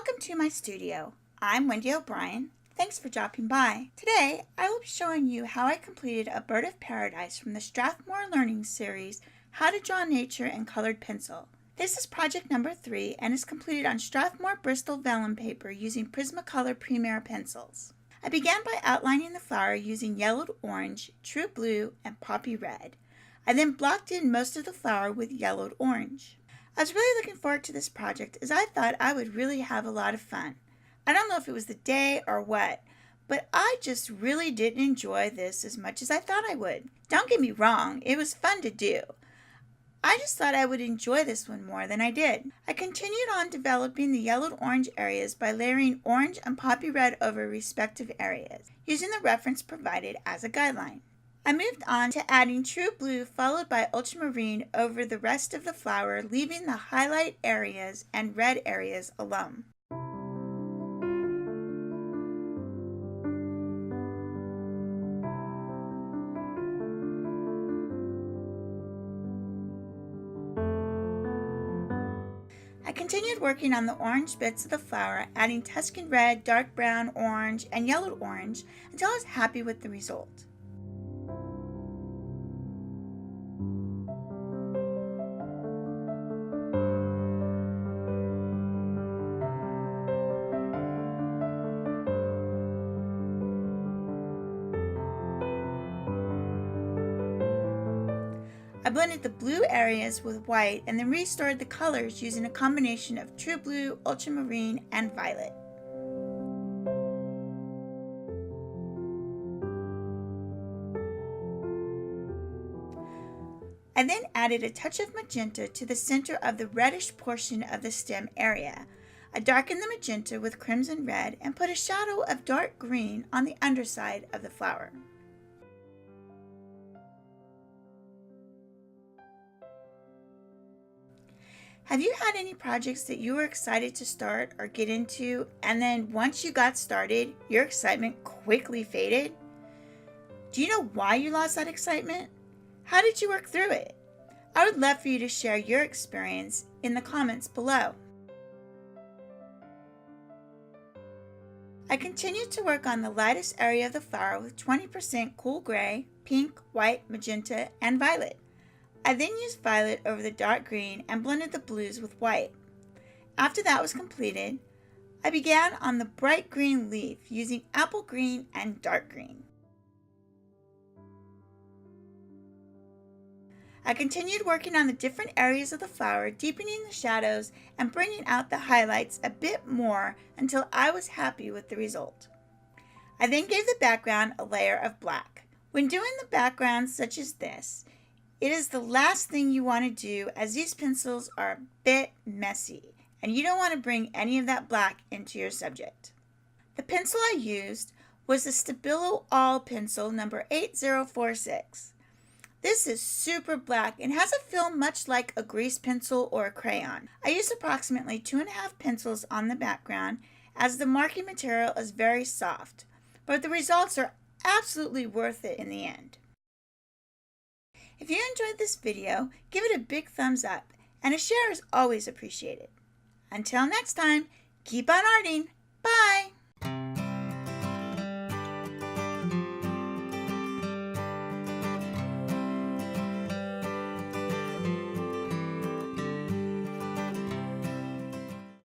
Welcome to my studio. I'm Wendy O'Brien. Thanks for dropping by. Today, I will be showing you how I completed a bird of paradise from the Strathmore Learning Series, How to Draw Nature in Colored Pencil. This is project number 3 and is completed on Strathmore Bristol vellum paper using Prismacolor Premier pencils. I began by outlining the flower using yellowed orange, true blue, and poppy red. I then blocked in most of the flower with yellowed orange. I was really looking forward to this project as I thought I would really have a lot of fun. I don't know if it was the day or what, but I just really didn't enjoy this as much as I thought I would. Don't get me wrong, it was fun to do. I just thought I would enjoy this one more than I did. I continued on developing the yellowed orange areas by layering orange and poppy red over respective areas, using the reference provided as a guideline. I moved on to adding true blue followed by ultramarine over the rest of the flower, leaving the highlight areas and red areas alone. I continued working on the orange bits of the flower, adding Tuscan red, dark brown, orange, and yellowed orange until I was happy with the result. I blended the blue areas with white and then restored the colors using a combination of true blue, ultramarine, and violet. I then added a touch of magenta to the center of the reddish portion of the stem area. I darkened the magenta with crimson red and put a shadow of dark green on the underside of the flower. Have you had any projects that you were excited to start or get into, and then once you got started, your excitement quickly faded? Do you know why you lost that excitement? How did you work through it? I would love for you to share your experience in the comments below. I continued to work on the lightest area of the flower with 20% cool gray, pink, white, magenta, and violet. I then used violet over the dark green and blended the blues with white. After that was completed, I began on the bright green leaf using apple green and dark green. I continued working on the different areas of the flower, deepening the shadows and bringing out the highlights a bit more until I was happy with the result. I then gave the background a layer of black. When doing the backgrounds such as this, it is the last thing you want to do as these pencils are a bit messy and you don't want to bring any of that black into your subject. The pencil I used was the Stabilo All pencil number 8046. This is super black and has a feel much like a grease pencil or a crayon. I used approximately 2.5 pencils on the background as the marking material is very soft, but the results are absolutely worth it in the end. If you enjoyed this video, give it a big thumbs up, and a share is always appreciated. Until next time, keep on arting. Bye!